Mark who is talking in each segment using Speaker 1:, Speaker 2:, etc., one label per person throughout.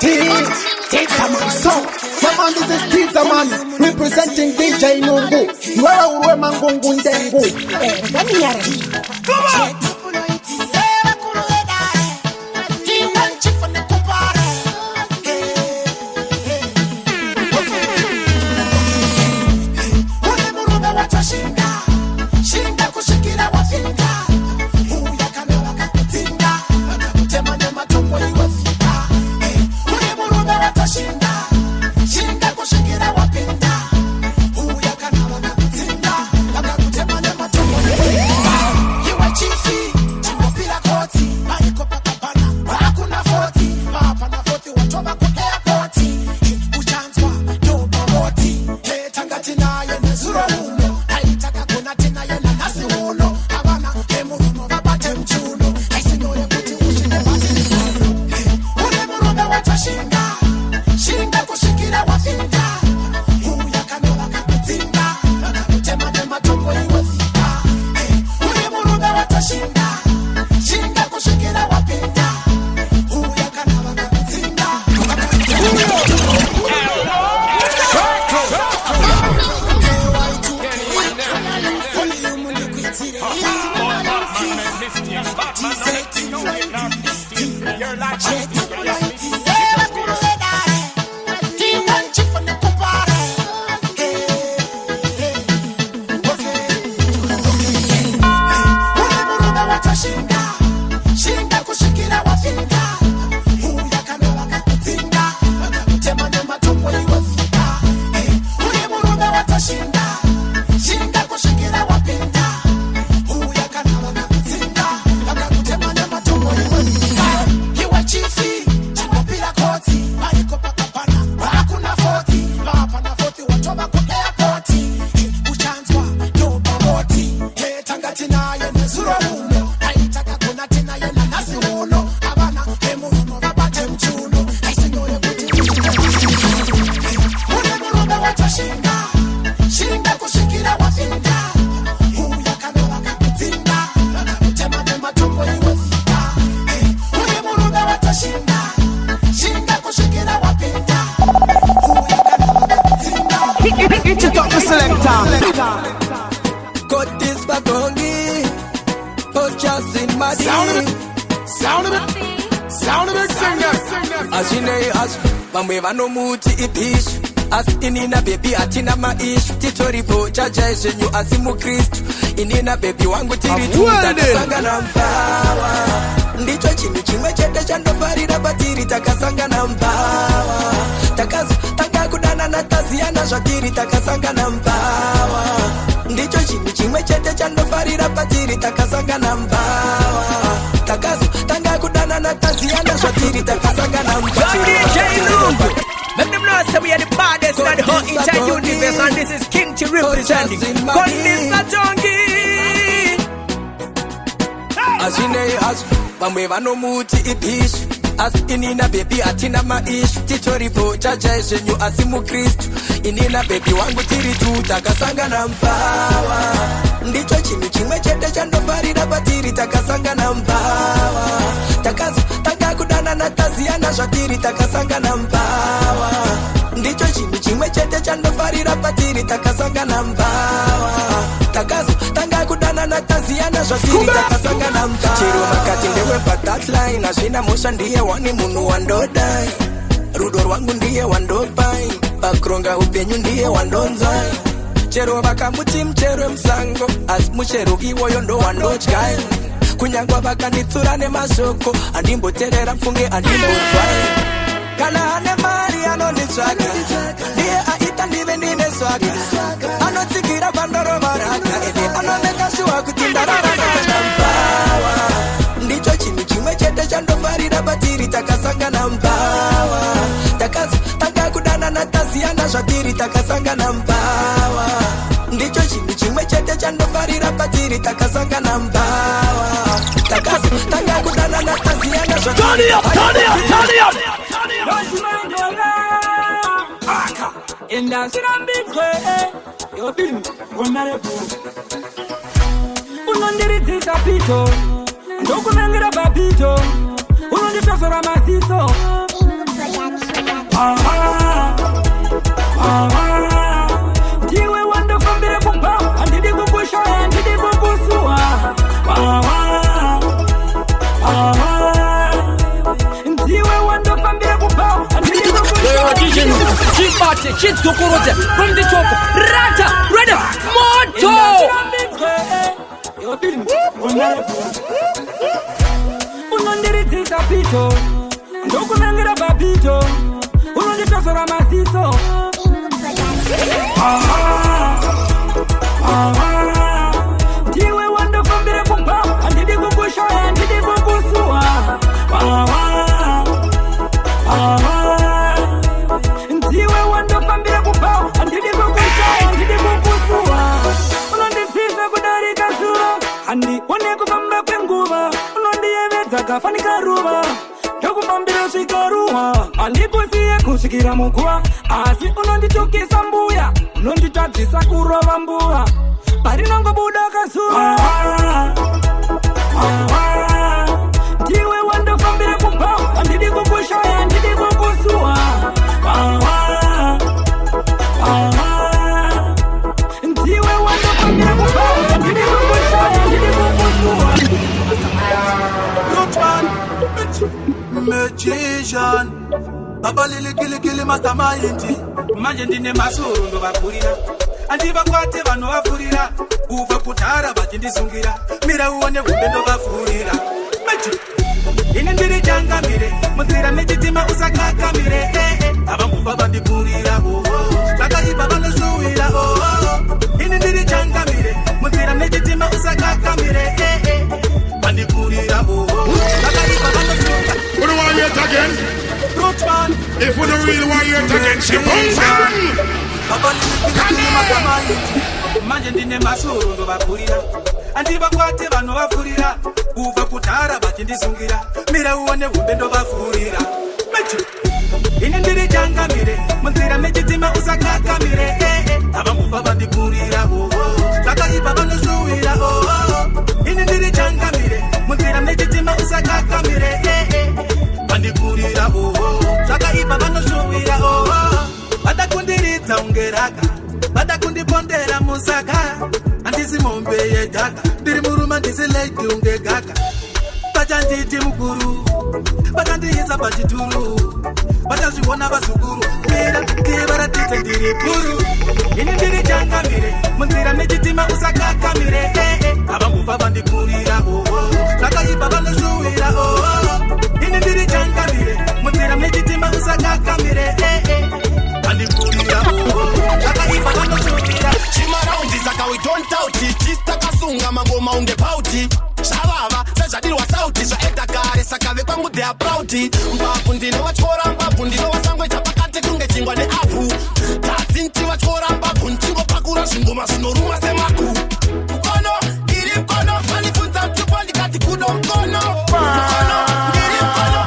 Speaker 1: Tita man song. Yeah man, this is Tita man representing DJ Nungu. Wewe uwe mangungu ndengu. Ndani yare. Come on.
Speaker 2: Vano muti ipishu asi inina baby atina maishu titoripo chajaizvenyu asi mukristu inina baby wangu tiri takasangana mpawa ndicho chinhu chimwe chete chandofarira patiri takasangana mpawa takakudana nataziyana zvatiri takasangana mpawa ndicho chinhu chimwe chete chandofarira patiri takasangana mpawa takakudana nataziyana zvatiri takasangana mpawa.
Speaker 3: Let them know that we are the baddest in the whole entire universe, and this is King T representing Kondisa Tongi.
Speaker 2: Azine as vamwe vanomuti ipishu asi inina baby atina maishu titoripo chajaizvenyu asi mukristu inina baby wangu tiri tu takasangana mpawa ndicho chinhu chimwe chete chandofarira patiri takasangana mpawa takakudana nataziyana zvatiri takasangana mpawa ndicho chinhu chimwe chete chandofarira patiri takasangana mpawa takakudana nataziyana zvatiri takasangana mpawa chero makati ndewe patatline hazvina mosha ndiye wani munhu wandodai rudo rwangu ndiye wandopai pakuronga upenyu ndiye wandonzai chero vakamuti muchero musango asi muchero iwoyo ndo wandodyai kunyangwa vakanditsura nemashoko andimboterera mfunge andimborwai kana ane mari anonditsvaga ndiye aita ndive ndine swaga anotsikira pandorovaraka ende anomeka shuwa kuti ndararana mpawa ndicho chinhu chimwe chete chandofarira patiri takasangana mpawa takakudana nataziyana zvatiri takasangana mpawa ndicho chinhu chimwe chete chandofarira patiri takasangana mpawa takakudana nataziyana zvatiri
Speaker 4: unondiridzisa pito ndokumengira papito unonditosora masiso Ndiwe wandofambire kumba, andidi kukushaya, andidi kukusua. Ndiwe wandofambire kumba, andidi kukusua.
Speaker 3: Chipate, chitsukorote, from the top, rata, ready, moto!
Speaker 4: Unondiritisa pito, ndokunangira babito, unonditosora masiso. Ndiwe wandofambire kumba, andidi kukushaya, andidi kukusua. Ndiwe wandofambire kumba, andidi kukushaya, andidi kukusua. Unonditisa kudarika sura, andi wanekufamba kwenguva. Unondiyevedza kafanika ruva, ndokufambira svikaruwa. Andikusiye kusvikira muguva, asi unonditukisa mbuya. Unonditadzisa kurova mbuva, parinongobuda kasuva. Ndiwe wandofambire kumba, andidi kukushaya, andidi kukusua. Ndiwe wandofambire kumba, andidi kukushaya, andidi kukusua.
Speaker 5: Magician Baba lili kili mastermind manje ndine masoro ndo bakurira andiva kwate vanhu vafurira uva kutara vachindizungira mira uone kunde ndo vafurira ine ndiri changamire munzira mechitima usakakamire ava nguva vandikurira zvakaipa vanozvuwira ine ndiri changamire munzira mechitima usakakamire vandikurira zvakaipa vanozvuwira.
Speaker 6: Who do I hear it again?
Speaker 5: Rootman.
Speaker 6: If we don't really want to hear it again, say Rootman.
Speaker 5: Manje ndine masoro ndo vakurira andiva kwate vanhu vafurira uva kutara vachindizungira mira uone humbe ndo vafurira ine ndiri changamire munzira mechitima usakakamire ava nguva vandikurira zvakaipa vanozvuwira ine ndiri changamire munzira mechitima usakakamire vandikurira zvakaipa vanozvuwira vada kundiridza ungeraka vada kundipondera musaka handisi mombe yedhaka ndiri murume handisi lady ungegaka vachanditi mukuru vakandiisa pachituru vachazviona vazukuru mira ndivaratidze ndiri guru ini ndiri changamire munzira mechitima usakakamire ava nguva vandikurira zvakaipa vanozvuwira ini ndiri changamire munzira mechitima usakakamire vandikurira zvakaipa vanozvuwira chimaraundi saka we don't doubt it tistakasunga mangoma unge pauti zvavava sezvadirwa sauti zvaedha kare saka vekwangu they are proud mbapu ndinovatyora mbapu ndinovasangwecha pakati kunge chingwa neapu tazinti vatyora mbapu ndichingopakura zvingoma zvinoruma semaku mukono iri mukono vanibvunza mtupo ndikati kudo mukono iri mukono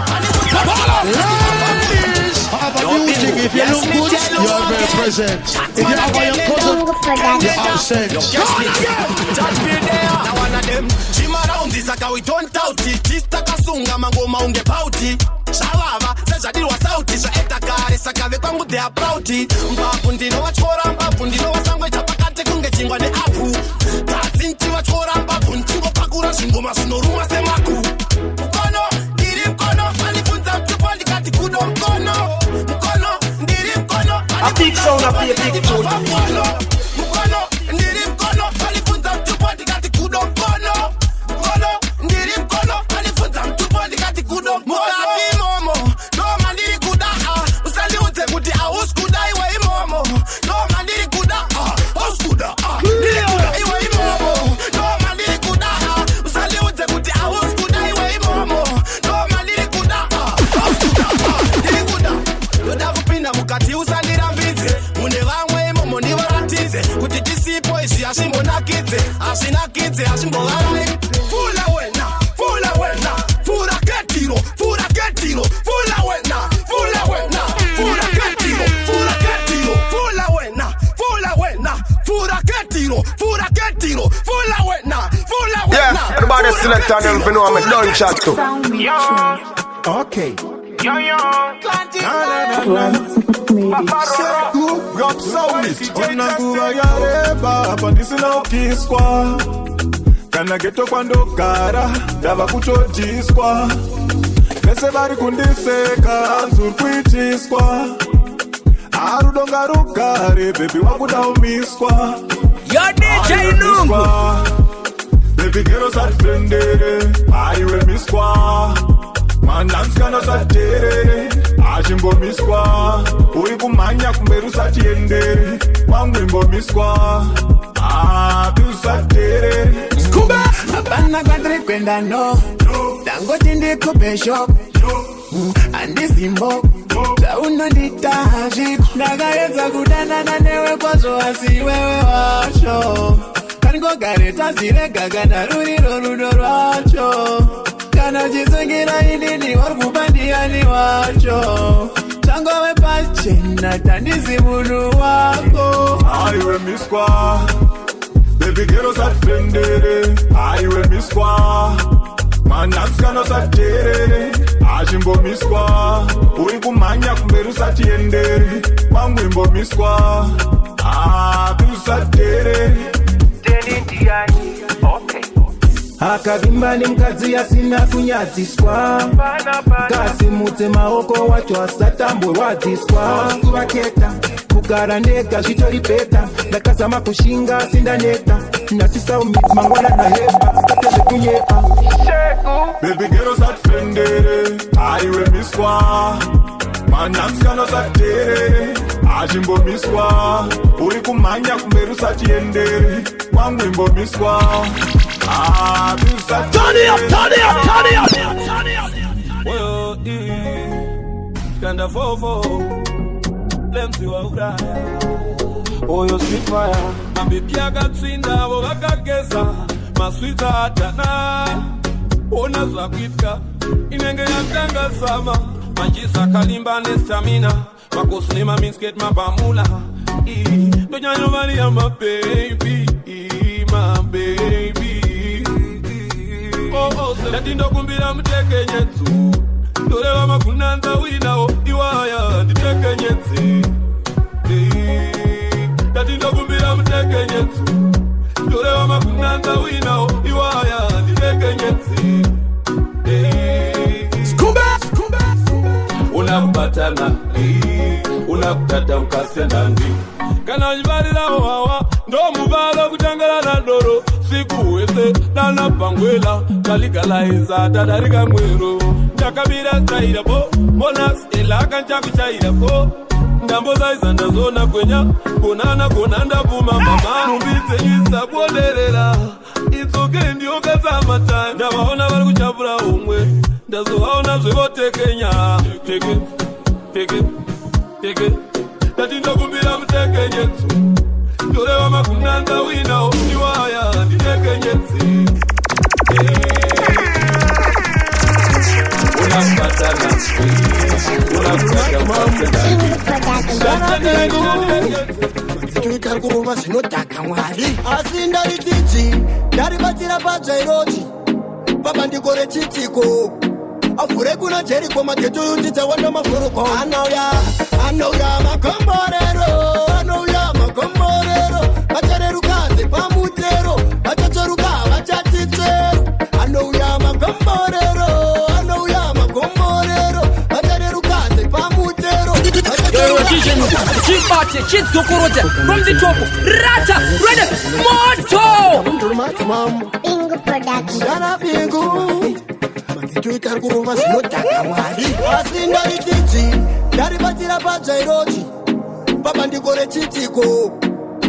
Speaker 6: If you look good, you are very present. If you have your cousin, you are absent.
Speaker 5: Now one of them, chimaraundi saka we don't doubt it. Tistakasunga mangoma unge pauti. Shavava, sezvadirwa sauti zvaedha kare saka vekwangu they are proud. Mbapu ndinovatyora mbapu ndinovasangwecha pakati kunge chingwa neapu. Tazinti vatyora mbapu ndichingopakura zvingoma zvinoruma semaku. Mukono, ndiri mukono, vanibvunza mtupo ndikati kudo mukono. Mukono, ndiri mukono, vanibvunza mtupo ndikati kudo mukono. Mukono, ndiri mukono, vanibvunza mtupo ndikati kudo mukono. Mukono, ndiri mukono, vanibvunza mtupo ndikati kudo mukono. Momo, noma ndiri kuda, usandiudze kuti hausi kuda iwe imomo. Noma ndiri kuda, hausi kuda, ndiri kuda iwe imomo. Noma ndiri kuda, usandiudze kuti hausi kuda iwe imomo. Noma ndiri kuda, hausi kuda, ndiri kuda. Ndoda kupinda mukati usandirambidze. Mune vamwe imomo ndivaratidze kuti tisipo izvi hazvimbonakidze. Hazvinakidze, hazvimbovarai. Fula wena, fula wena, fura ketiro, fura ketiro, fula wena, fula wena, fura ketiro, fura ketiro, fula wena, fula wena, fura ketiro, fura ketiro, fula wena, fula wena.
Speaker 7: Yeah, everybody select on them for know I'm a done chat too.
Speaker 1: Okay,
Speaker 7: Rock Sound Onakuwa yareba Pandisi na ukiskwa Kana geto kwando kara Dava kuchojiskwa Nese bari kundiseka Anzur kuichiskwa Arudonga rukare Baby wakuda umiskwa
Speaker 3: Yo DJ Nungu
Speaker 7: Baby girl satfendere Aiwe miskwa Mandans kana satere Ajimbo miskwa Uri kumanya kumberu satiendere Wangwimbo miskwa Tu satere
Speaker 1: Scuba Abana kwadre kwenda no Dango tinde kupe shop Andizimbo Tauno ditaji Nagayeza kudana na newe kwa so asi wewe washo Kango gareta zire gagana ruri rorudo racho Kana jisungira inini warkubandia ni wacho Tango wepache na tandizi munu wako
Speaker 7: Aiwe miskwa Baby girl satfendere Aiwe miskwa Mandans kana satere Ajimbo miskwa Uri kumanya kumberu satiendere Wangwimbo miskwa Tu satere
Speaker 8: Akavimba ni mkazi ya sina kunyaziswa Kasi mute maoko wacho asatambwe waziswa Waketa kukara neka shitori peta Dakasama kushinga sinda neta Nasisa umangwana na hepa Katele kunyepa
Speaker 7: Baby girl satfendere Aiwe miskwa Mandans kana satere Ajimbo miskwa Uri kumanya kumberu satiendere Wangwimbo miskwa
Speaker 6: Turn it up, turn it up, turn it up, turn it up.
Speaker 5: Well, Kanda fofo Lemsi wa uraya Oyo sweet fire Mabibi akatsinda wakageza Maswita atana Ona zakwitka Inenge yatanga sama Manjisa kalimba nestamina Makosunema minsket mabamula Dojano maria my baby My baby Oh, Latindo kumbira mteke nyetsu Dorewa makunanza winao Iwaya diteke nyetsi Latindo kumbira mteke nyetsu Dorewa makunanza winao Iwaya diteke nyetsi Unakupatana Unakutata mkasenda ndi Kana ujibarila wawa Ndo mubala kutangala na doro Siku wese Dana pangwela Kalikala iza Tadarika mwero Ndakabira zaida po Monas ilaka nchaku chaida po Ndamboza izanda zona kwenya Konana konanda puma mama Numbite nyisa kuoderela It's okay ndiyo kasa matime Ndawaona wali kuchapura umwe Ndazo waona zwevo tekenya Take it, take it, take it Tatindo kumbira mteke nyetsu Dorewa makunanza winao Niwaya nditeke nyetsi Unakupatana Unakupata
Speaker 1: Tuikari kuruva sinotaka mwari Asi ndari tichi Ndari batira pajairoti Papa ndikore chitiko Afure kuna Jericho maketu yutita wanda mafuruko Anauya makomborero Anauya makomborero Bachareru kaze pamutero Bachachoruka bachatitero Anauya makomborero Anauya makomborero Bachareru kaze pamutero
Speaker 3: Keep party, kids Zokoroja From the top, Rata, ready, Moto
Speaker 1: Bingo Production Dana Bingo Tuikari kuruva sinotaka mwari Asi ndari tichi Ndari batira pajairoti Papa ndikore chitiko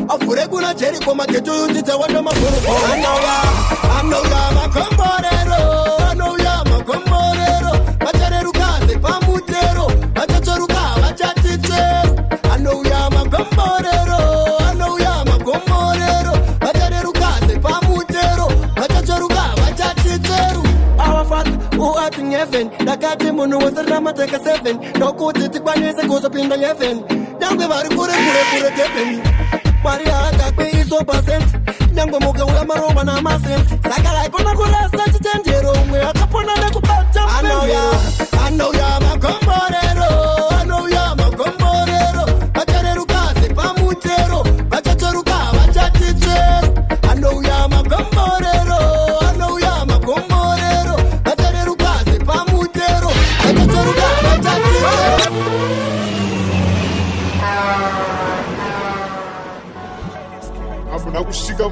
Speaker 1: Afure kuna Jericho maketu yutita wanda mafuruko Anauya makomborero Anauya makomborero Bachareru kaze pamutero Bachachoruka bachatitero Anauya makomborero Anauya makomborero Bachareru kaze pamutero Bachachoruka bachatitero Our Father who art in heaven Nakati munu wasarna mateka 7 Nokuti tikwanese kuzopinda heaven Nyangwe vari kure tepeni Mari akakwe iso percent Nyangwe muka uya maroma na masense Sakala ikona kurasa chitendero Mwe akapona nekubata Anauya makombo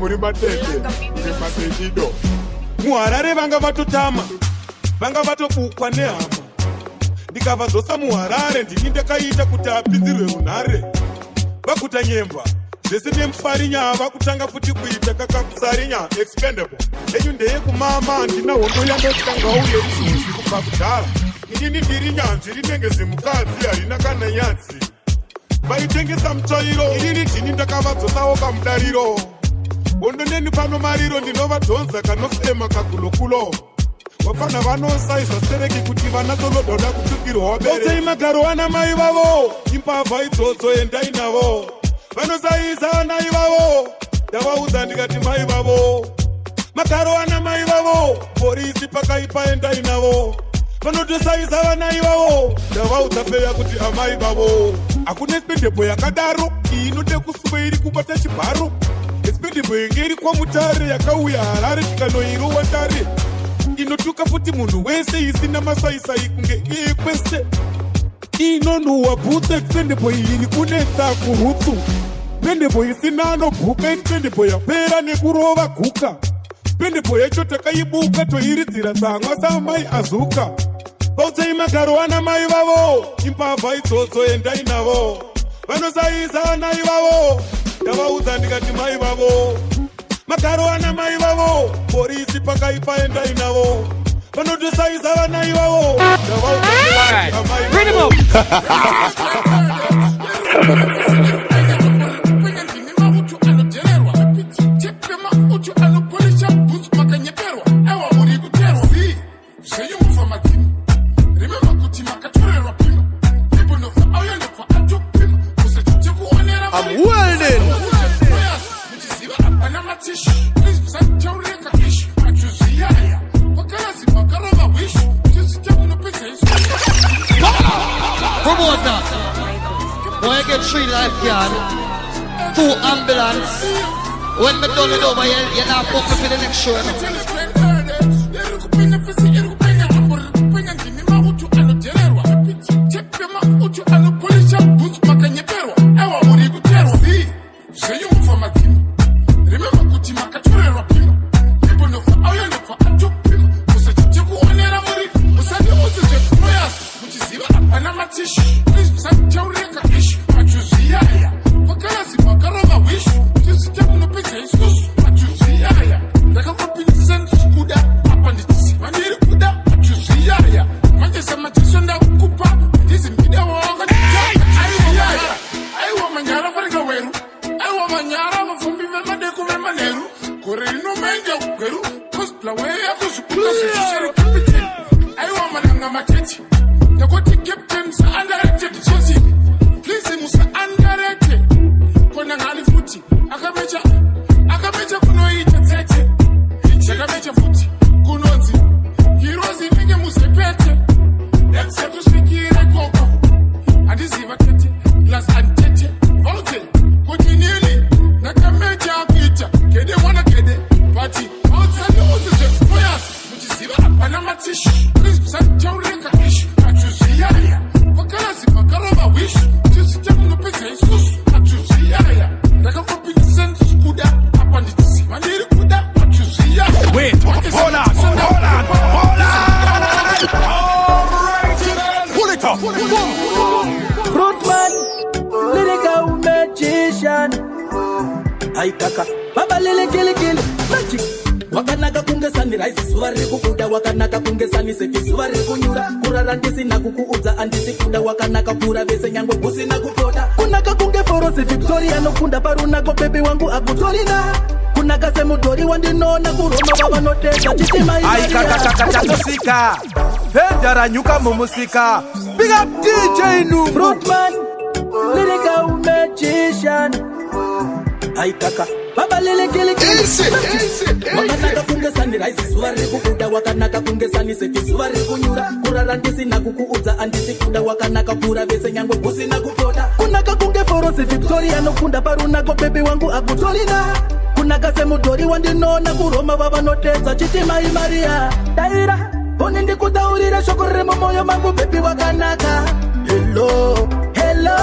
Speaker 7: muri matende nemasejido muharare vanga vatotama vanga vatobukwa nehama ndikavadzosa muharare ndini ndakaita kuti apinzirwe runhare vakuta nyemba zvese nemufarinya vakutanga futi kuita kakakusarinya expendable enyu ndeyekumama handina hondo yandotangauye izvozvi kubva kudhara inini ndiri nyanzvi rinenge zvemukadzi harina kana nyadzi vaitengesa mutsvairo inini ndini ndakavadzosawo kamudariro hondo neni pano mariro ndinovadhonza kanofema kagulokulo vapana vanosaizva sereki kuti vanatolododa kutukirwa waberei magaro wana mai vavo imbavha idzodzo endai navo vanosaisa vana ivavo ndavaudza ndikati mai vavo magaro wana mai vavo polisi pakaipa endai navo vanotosaisa vana ivavo ndavaudza peya kuti amai vavo hakuna spendebo yakadaro iyi inode kusuwe iri kubata chibharo spendebo yenge iri kwamutare yakauya harare tikanoirowa tare inotuka futi munhu wese isina masaisai kunge iye kwese inonhuhwa bhutsu expendebo iyi iri kunetsa kurutsu spendebo isina anobhuka spendebo yapera nekurova guka spendebo yacho takaibuka toiridzira tsamwa samai azuka vautsai magaro ana mai vavo imbavha idzodzo endai navo vanosaisa vana ivavo ndavaudza ndikati mai vavo magaro ana mai vavo polisi pakaipa endai navo vanotosaisa vana ivavo ndavaudza amai vavo
Speaker 9: When I get 3 lifeguard, 2 ambulance. When me done it over, you're not booked for the next show.
Speaker 10: Nyuka mumusika. Big up DJ Nu
Speaker 4: Fruitman, lyrical magician. Aitaka Baba lele kele kele wakanaka kunge sunrise suware kukuda wakanaka kunge sunset suware kunyura kurara ndisi na kukuudza andisi kuda wakanaka kura vese nyangwe kusina kutoda kunaka kunge forosi Victoria nokunda parunako baby wangu akutolina kunaka semudori wandinona kuroma baba notedza chitima imaria daira pone ndikutaurira shoko remo moyo mangu baby wakanaka hello hello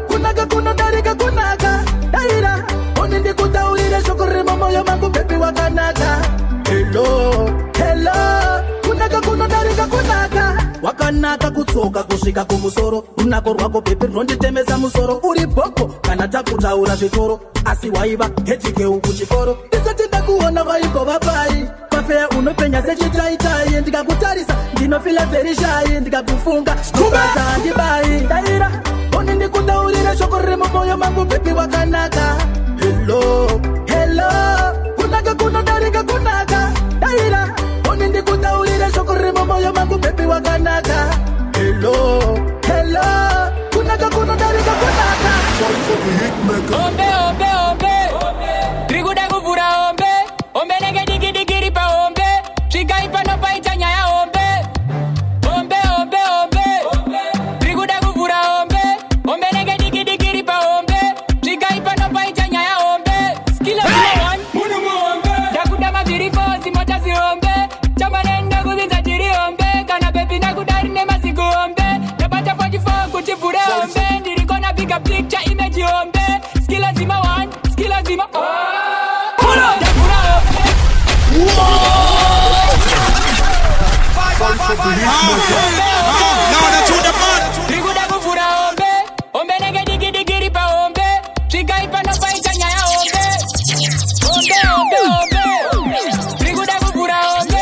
Speaker 4: kunaka kunodarika kunaka daira onindi kutaurire shokuri moyo mangu baby wakanaka. Hello, hello, kunaka kunodarika kunaka. Wakanaka kutsoka kusvika kumusoro. Runako rwako baby ronditemesa musoro. Uri boko kana takutaura zvitoro. Asi waiva hejikeu kuchikoro. Ndisati ndakuona vaigova pai. Mafea unopenya sechitaitai. Ndikakutarisa ndinofila very shy. Ndikakufunga kubaza handibai. Daira onindi kutaurire shokuri moyo mangu baby wakanaka. Hello, hello, kunaka kunodarika kunaka. Daira onindi kutaurire shokuri moyo mangu baby wakanaka. Hello, hello, kunaka kunodarika kunaka.
Speaker 11: Ombe, ombe, ombe, triguda kuvura ombe, ombe nege digi digi ripa ombe, chika ipa no paita nyaya ombe, ombe, ombe, ombe, triguda kuvura ombe, ombe nege digi digi ripa ombe, chika ipa no paita nyaya ombe, skila one, munu mu ombe, dakuda maviri fosi mota si ombe, chama nenda kuvinza jiri ombe, kana baby nakudari ne masiku ombe, napata 44 kuchivure ombe, ndirikona big up picture image ombe. Skilla zima one, skilla zima oh. Pull up, dakura ombe.
Speaker 12: Now that's on the man.
Speaker 11: Triguda kuvura ombe, ombe nege digi digi ripa ombe, chika ipa no paita nyaya ombe, ombe ombe ombe. Triguda kuvura ombe,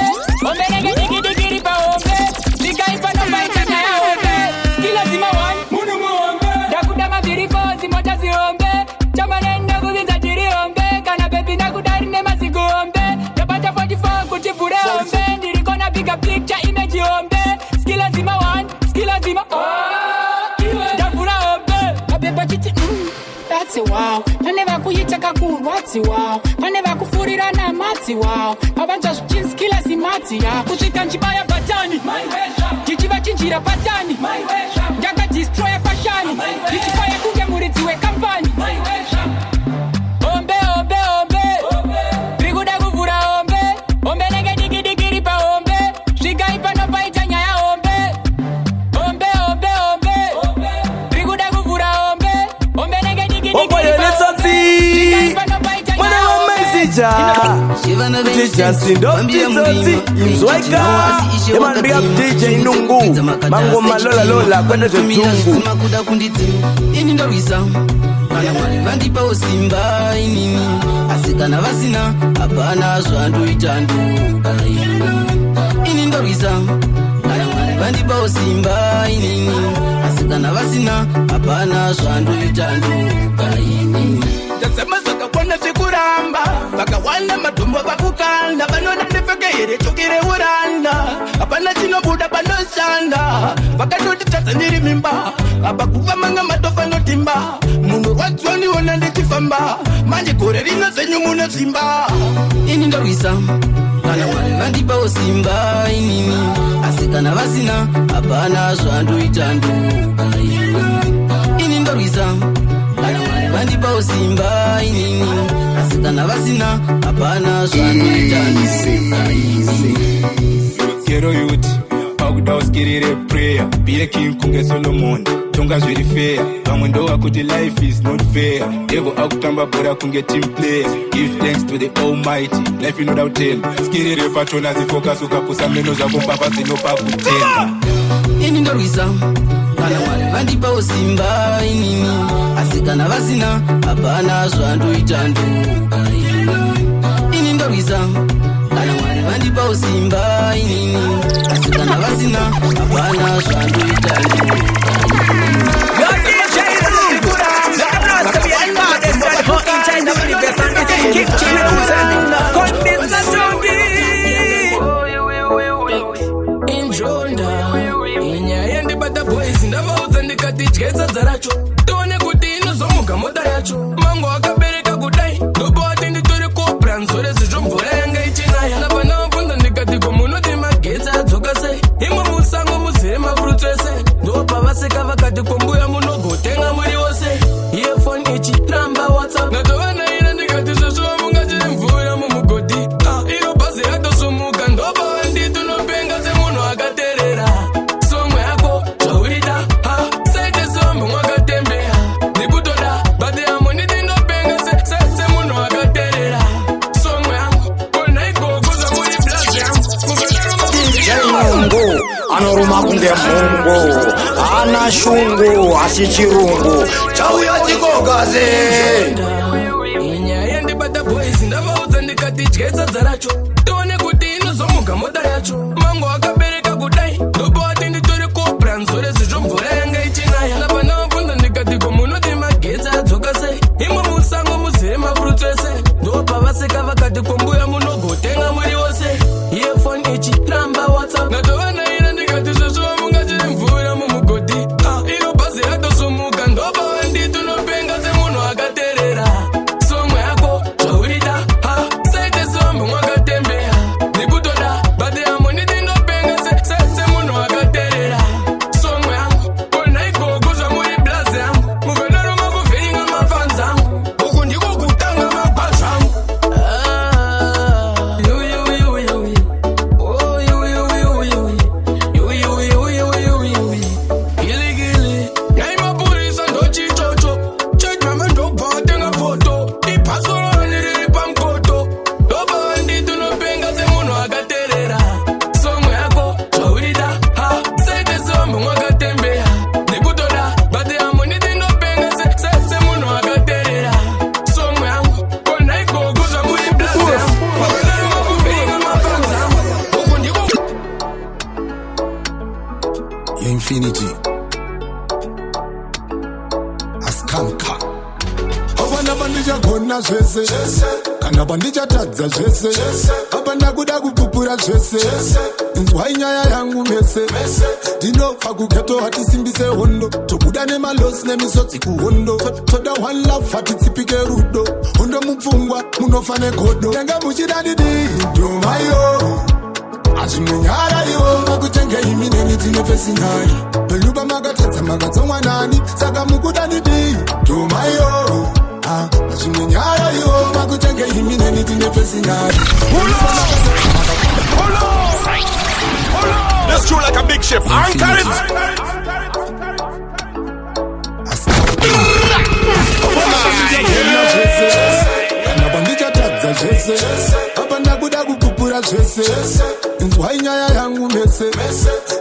Speaker 11: ombe nege digi digi ripa ombe, chika ipa no paita nyaya ombe. Skilla zima one, munu mu ombe, dakuda maviri fosi mota si ombe. Chama nenda kuvinza jiri ombe, kana baby nakudari ne masiku ombe, napata 44 kuchivure ombe, ndirikona big up picture image ombe, skilla zima one, skilla zima oh, davura ombe, abeba chiti that's it wow, paneva kuyitaka kurwatsi wow, paneva kufurira na matsi wow, pavanja zvichini skilla simati ya, kusvika nchibaya batani, chichiva chinjira patani, ndaka destroy fashion, ndichifaya kunge muridzi wekampani. Ombe, ombe, ombe, triguda kuvura ombe, ombe nege digi digi ripa ombe, svika ipa no paita nyaya ombe, ombe, ombe, ombe, triguda kuvura ombe, ombe nege digi digi ripa ombe, svika ipa no paita nyaya ombe.
Speaker 3: DJ Sindoti Zoti Mzweka Eman big up DJ Nungu Mango malola lola kwenda zungu
Speaker 13: Makuda kunditi ini ndo risa Kana mwari vandipa osimba inini Asikana vasina Apana zwandu itanduka ini ndo risa Kana mwari vandipa osimba inini Asikana vasina Apana zwandu itanduka inini
Speaker 4: Tasema soka kwana chikuramba Baka wana matumbo bakukanda Banona nifeke iri chukire uranda Apana chino buda bano shanda Baka nudi chata niri mimba Abakufa manga matofa no timba Mungu watuoni wana ndichifamba Manje kore rina zenyu muna simba
Speaker 13: ini ndo risa Kana mwari vandipa osimba inini Asikana vasina Apana zwandu itanduka ini ndo risa Kana mwari vandipa osimba inini Asikana vasina Apana zwandu itanduka
Speaker 14: Kero youth Paukuda uskirire prayer Be king kunge Solomon Tonga zviri fair Vamwe ndo wakuti life is not fair Devo akutamba bora kunge team players Give thanks to the almighty Life inoda utenda Skirire patona zifocus ukapusa meno zako mpapa zinopa kutenda
Speaker 13: ini ndo risa Kana mwari vandipa osimba inini Asikana vasina Apana zvandu itanduka ini ndo risa Kana mwari vandipa osimba inini Asikana vasina Apana zvandu itanduka
Speaker 2: Tichkeza zaracho Tone kuti inozomuka moda yacho Mango akabereka kudai Dobo ati nditori kopra Nzore zizvo mvura yanga ichinaya Napana wabvunza ndikati komunoti magetsi adzoka sei Imwe musango muzire mafruits ese Ndopa vaseka vakati kombuya munogotenga muri wose Earphone ichi ramba WhatsApp Natovandaira ndikati zvezvo mungachiri mvura mumugodhi Iyo bhazi yatosumuka Ndopa vanditi unopenga semunhu akaterera Somwe yako zvaurida Saite sombo mwakatembe
Speaker 1: anoruma kunge mungu, ana shungu asichirungu chauya chikogaze.
Speaker 2: Inyaya ndibata boys ndavaudza ndikatityesa dzaracho tione kuti inozomuka mota yacho mango akabereka kudai ndobati nditori kopra nzore zizvo mvura yanga ichinaya lapana vabvunza ndikati ko munoti magetsi adzoka sei imwe musango muzere mafurutsu ese ndopavaseka vakati kombuya munogotenga muri wose iefoni ichi ramba whatsapp ngatovanayira ndikati zvesvo mungachiri mvura mumugodhi iyo bhazi yatosumuka ndopava nditunopenga semunhu akaterera somwe yako zvaurida saite sombe mwakatembeya ndikutoda bhati yamo nditinopenga semunhu akaterera somwe yangu kona igogo zvamuri blazi yangu muvenaro makuvheringa mafanzi angu uku ndiko kutanga magwazi angu
Speaker 1: Infinity askanka abana bandija gonna zvese kana bandija tadza zvese abana kuda kupupura zvese inzwa inyaya yangu mese ndinofa kugeto hatisimbise hondo tobuda nemalosi nemisodzi kuhondo toda one love hatitsipike rudo hondo mupfungwa munofane godo nanga muchidadidi ndomayo achimunyara iwo makutenge imineni tinefesinari peluba makatadza makatsomwa nani saka mukudanidi tomayo achimunyara iwo makutenge imineni tinefesinari.
Speaker 12: Let's do like a big ship. Anchor it.
Speaker 1: Abana kuda kupupura zvese inzwa inyaya yangu mese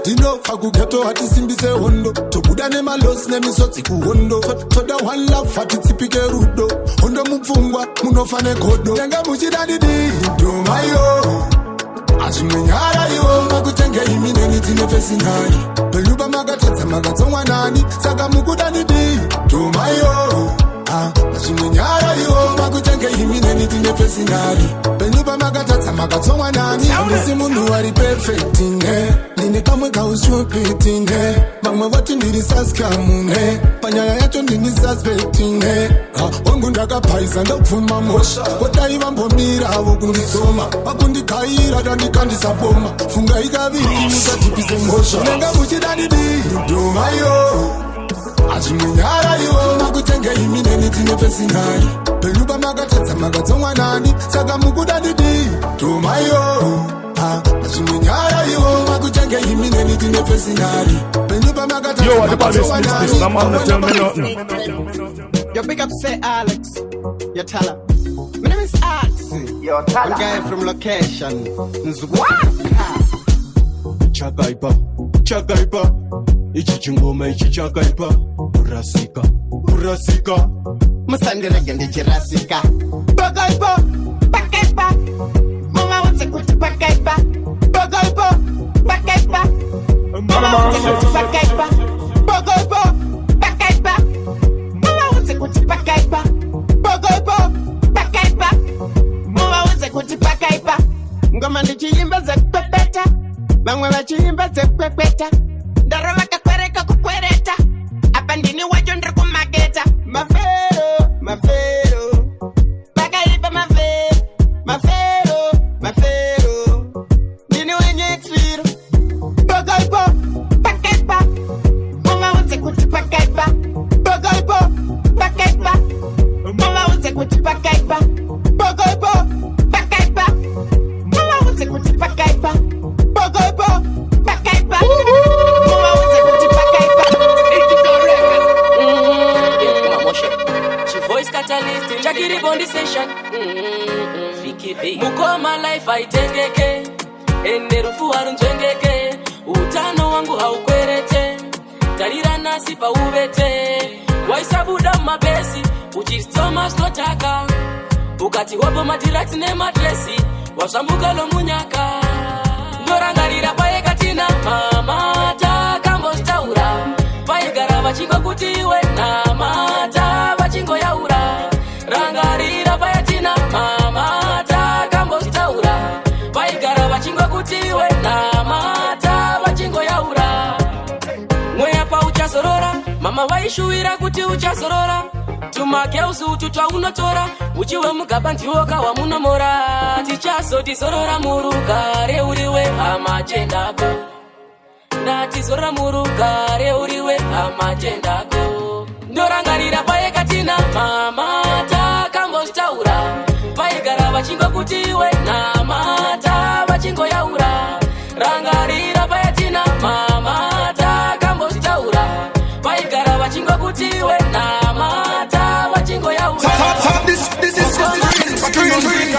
Speaker 1: ndinofa kugeto hatisimbise hondo tobuda nemalosi nemisodzi kuhondo toda one love hatitsipike rudo hondo mupfungwa munofane godo nanga muchidadidi ndomayo achimunyara iwo makutenge imineni tinefesinari peluba makatadza makatsomwa nani saka mukudanidi ndomayo achimunyara iwo makutenge imineni tinefesinari peluba makatadza makatsomwa nani andisi munhu ari perfecti ne ndine kamwe kaustupiti ne vamwe voti ndiri saskamu ne panyaya yacho ndini suspecti ne wangu ndakapaisa ndopfuma mosha kodai vambomirawo kunditsoma vakundikayira dandikandisapoma funga ikaviri musatipise mhosva nanga muchidadidi ndomayo achimunyara iwo makutenge imineni tinefesinari peluba makatadza makatsomwa nani saka mukudadidi tomayo achimunyara iwo makutenge imineni tinefesinari peluba makatadza makatsomwa nani.
Speaker 15: Yo, big up, say Alex. Yo, tell her. My name is Alex. Yo, tell her. Guy from location. Nzwaka.
Speaker 16: Chagaipa, Chagaipa. Ichi chingoma, ichi Chagaipa. Urasika, Urasika.
Speaker 15: Musandere gendi chirasika. Bagaipa, Bagaipa. Mama wants a good Bagaipa. Bagaipa, Bagaipa. Mama wants a good Bagaipa. Bagaipa, Bagaipa. Mama wants a good Bagaipa. Bagaipa, Bagaipa. Mama wants a good Bagaipa. Ngoma ndichiyimba za kupepeta. Bamwe vachiyimba za kupepeta. Ndaro vakakwereka kukwereta. Apa ndini wacho ndiri kumageta. Mafero, mafero. Bagaipa mafero. Mafero, mafero. Ndini wenye expiro. Bagaipa, Bagaipa. Mama wants kuti Bagaipa. Bagaipa, Bagaipa. Mama wants kuti Bagaipa. Bagaipa, Bagaipa. Mama wants kuti Bagaipa. Bagaipa, Bagaipa. Mama wants kuti Bagaipa.
Speaker 17: She voice catalyst, Jackie Bondi session. Mukoma life I take ende rufu arunjengeke. utano wangu haukwerete tarira nasi pa uvete waisabuda mabesi uchistoma snotaka ukati wapo matirax ne madresi wasambuka lo munyaka ndorangarira paye katina mamata kambostaura paigara vachingo kuti iwe namata vachingo yaura rangarira payatina mamata kambostaura paigara vachingo kuti iwe namata vachingo yaura mweya pa uchazorora mama vaishuwira kuti uchazorora tumakeusi ututwa unotora uchiwe mugaba ndiwo kawa munomora tichazotizorora murugare uriwe amachendako ndatizorora murugare uriwe amachendako ndorangarira paye katina mamata kambostaura paigara vachingo kuti iwe namata vachingo yaura rangarira payatina mamata kambostaura paigara vachingo kuti iwe namata vachingo yaura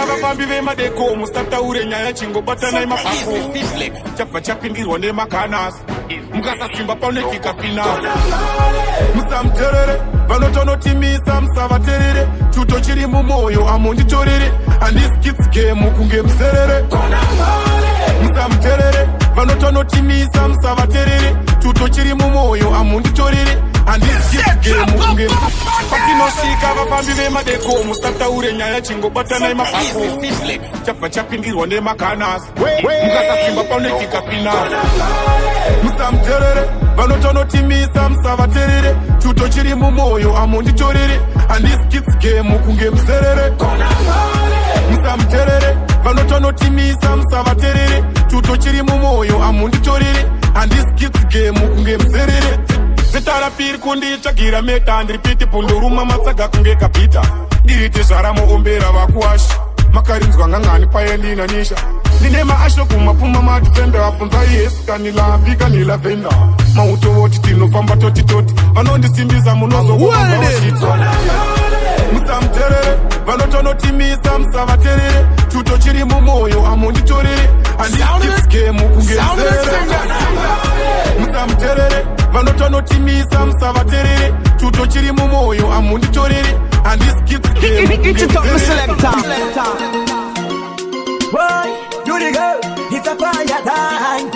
Speaker 7: vafambi vemadeko musataure nyaya chingobatanai mapako chabva chapindirwa nemakanasi mukasasimba paunetika finali musamuterere vanotonotimisa musavaterere chuto chiri mumwoyo amonditorere handisikitsikemu kunge muserere musamuterere vanotonotimisa musavaterere chuto chiri mumwoyo amonditorere handisikitsikemu kunge patinosvika vafambi vemadeko musataure nyaya chingobatanai mapako chabva chapindirwa nemakanasi mukasasimba paunetika finali musamuterere vanotonotimisa musavaterere chuto chiri mumwoyo amonditorere handisikitsikemu kunge muserere musamuterere vanotonotimisa musavaterere chuto chiri mumwoyo amonditorere handisikitsikemu kunge muserere zetarapiri kunditsvagira meta ndiripiti punduruma matsaga kunge kapita ndiriti zvaramuombera vakuwasha makarinzwa ngangani payendinanisha ndine maasho kumapuma madifenda vabvunza ihesukanila vikanila venda mautovoti tinofamba totitoti vanondisimbisa munozokuvaoshitwa musamuterere vanotonotimisa musavaterere chuto chiri mumwoyo amonditorere handisikitsikemu kunge musamuterere vanotonotimisa musavaterere chuto chiri mumwoyo amonditorere handisikitsikemu
Speaker 4: You the girl, it's a fire time.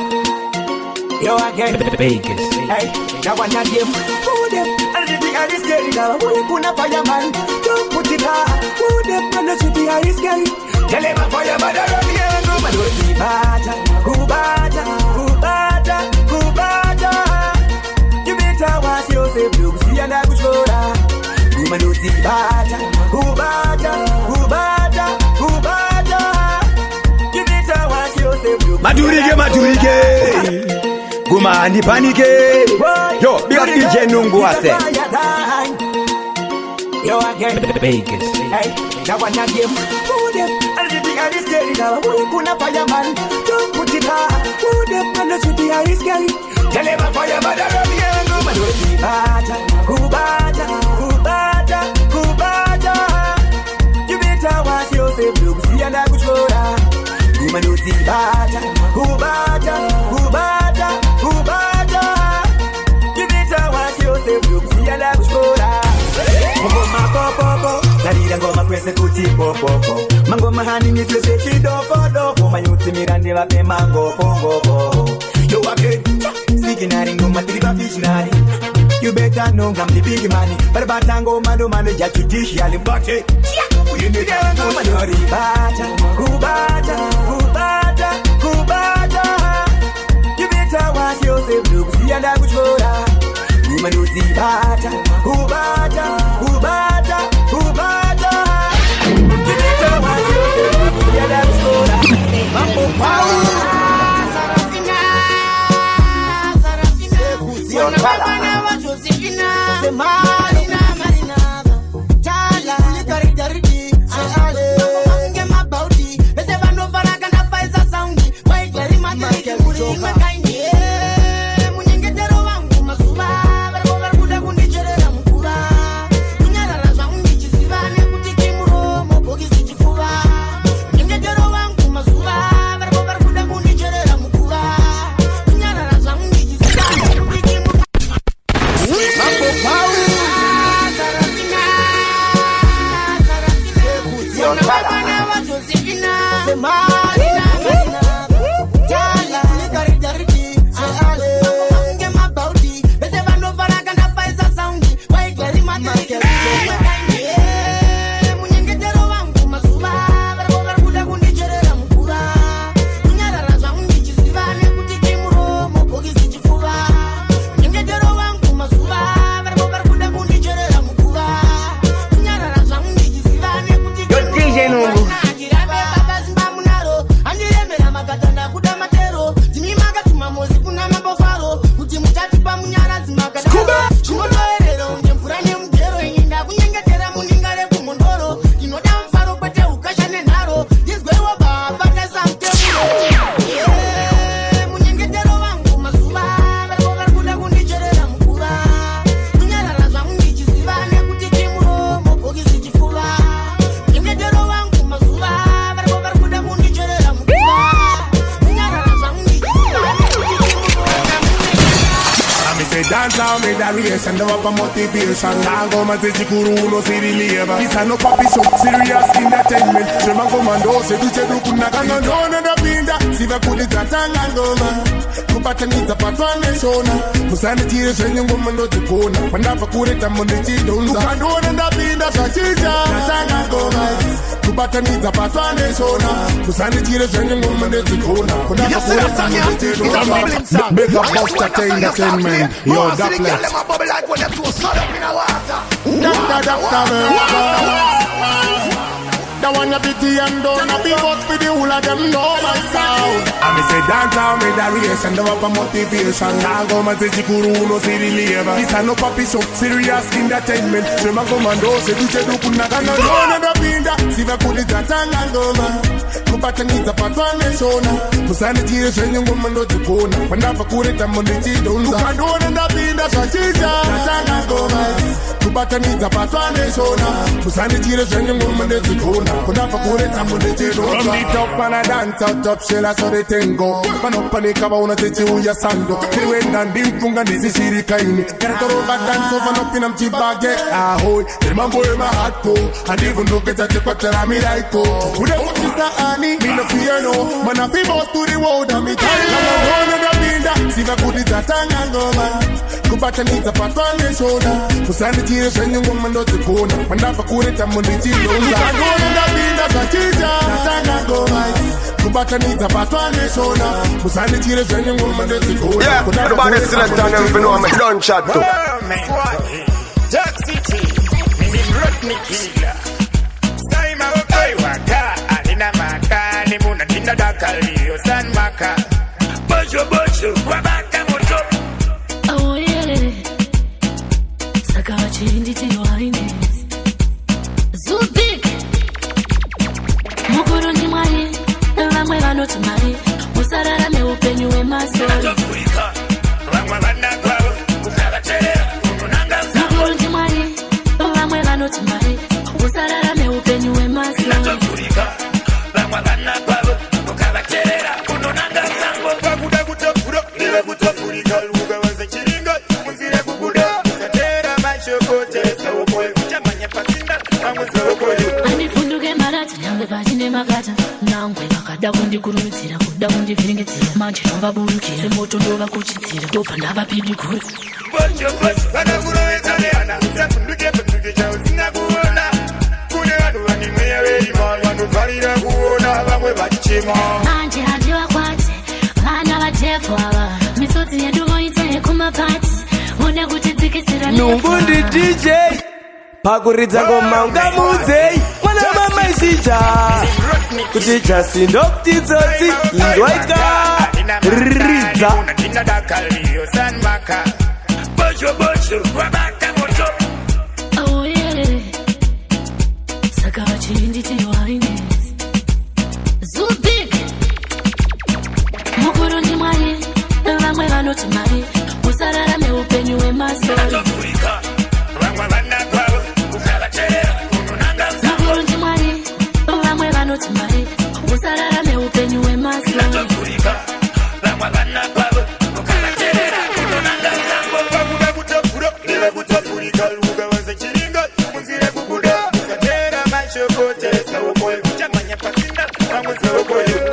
Speaker 4: Yo again,
Speaker 3: Vegas.
Speaker 4: Hey, now one of them. Who them? And the thing is scary now. Who you gonna fireman? Don't put it out. Who them? And the city is scary. Tell him a fireman. I don't hear no man. Kubata. You better watch yourself. You see and I go shoulder. Woman, you see bata. Kubata. Madurige Guma ni panike Yo, big up DJ Nungu ase Yo again
Speaker 3: Vegas.
Speaker 4: Hey, that one again Who them? And the thing is scary now. Who you gonna fireman? Don't put it out. Who them? And the city is scary. Tell him a fireman. I don't hear no man. Kubata. You better watch yourself. You see and I go shoulder. Woman who see bata, kubata. You better watch yourself, you see and I'm sure. Ngoma popo, dalila ngoma kwese kuti popo. Mangoma hani misese chidofo, mayuti mirande vape mango pongo. Yo again, siginari ngoma triba fishnari. You better know I'm the big money. But batango mando ya judicial bate. You need to know my bata, kubata. You better watch yourself, look, see and I go shoulder. Woman who see bata, kubata. You better watch yourself, look, see and I go shoulder. Mambo power.
Speaker 18: dance out me that reaction, the up a motivation. Nango mazeji kuru no siri lieva. This a no papi show, serious entertainment. Shema komando se duche duku nakano nona da binda. Siva kuli tatanga ngoma. Kupata niza patwane shona. Musani tire shenye ngoma ndo tikona. Pandafa kure tamonde chidonza. Kukandona da binda shachija. Tatanga ngoma. Kupata niza patwane shona. Musani tire shenye ngoma ndo tikona. Pandafa kure tamonde chidonza. Big up Buster Entertainment. Yo, Doublet. The one a pity and done a big boss for the whole of them know my sound. I me say dance out me the reaction, the up a motivation. Nango mazeji kuru no siri lieva. This a no papi show, serious entertainment. Shema komando se duche duku nakano nona da binda. Siva kuli tatanga ngoma. Kupata niza patwane shona. Musani tire shenye ngoma ndo tikona. Pandafa kure tamonde chidonza. Kukandona da binda shachija. Tatanga ngoma. Kupata niza patwane shona. Musani tire shenye ngoma ndo tikona. From the top and I dance out top shell I saw the thing go. Man up and the cover wanna teach you your sando. They went and dim funga nisi shiri kaini. Get a over dance over up in am chibage. Ahoy, the man boy my heart go. And even look at the quarter I me like go. With a hook is a honey, me no fear no. Man a people to the world and me carry. I'm a one of the binda. Siva kudi tatanga ngoma. Kupata niza patwane shona. Musani tire shenye ngoma ndo tikona. Pandafa kure tamundi chidonza. Binda shachija natanga ngoma kubata niza patwane shona musani chire zenye ngoma ndezikona.
Speaker 19: Yeah, everybody select on them for know me done chat too.
Speaker 20: Dark City mimi rock killer Saima okay waka alina maka ni muna ninda dakali osan maka bojo wabaka moto.
Speaker 21: Oh yeah saka chindi tiwaine Zubik Mukuru ndi mwari, vamwe vanoti mari, usarara meupenyu wemasori. Mukuru ndi mwari, vamwe vanoti mari, usarara meupenyu wemasori. Anifunduke marati nyangwe pachine makata nangwe vakada kundikurumitsira kuda kundivhiringitsira manje ndovabudukira semoto ndovakuchitsira ndobva ndavapidikura manje handivakwati vana vatefu ava misodzi yedu voita yekumapati one kutidzikisira
Speaker 3: Nungundi DJ pakuridza ngoma ungamudzei mwana mama isija kuti chasi ndokutitsotsi inzwaika ridza
Speaker 21: oh yeah saka chinditiwaine Zubik Mukuru ndi mwari vamwe vanoti mari usarara meupenyu wemasori. Mukuru ndi mwari vamwe vanoti mari usarara meupenyu wemasori.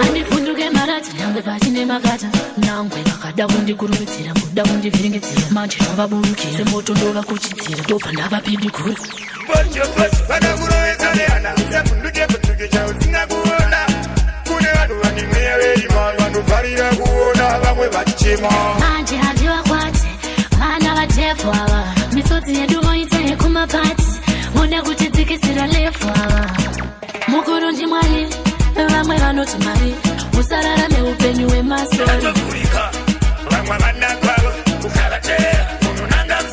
Speaker 21: Andifunduke marati nyangwe pachine makata nangwe vakada kundikurumitsira kuda kundivhiringitsira manje ndovabudukira semoto ndovakuchitsira ndobva ndavapidikura manje handivakwati vana vatefu ava misodzi yedu voita yekumapati vone kutidzikisira lefu ava mukuru ndi mwari vamwe vanoti mari usarara meupenyu wemasori.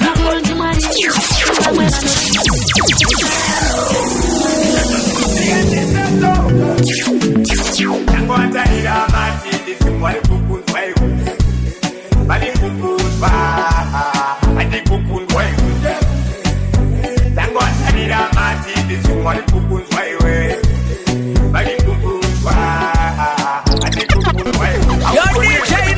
Speaker 21: Mukuru ndi mwari vamwe vanoti
Speaker 3: Yo DJ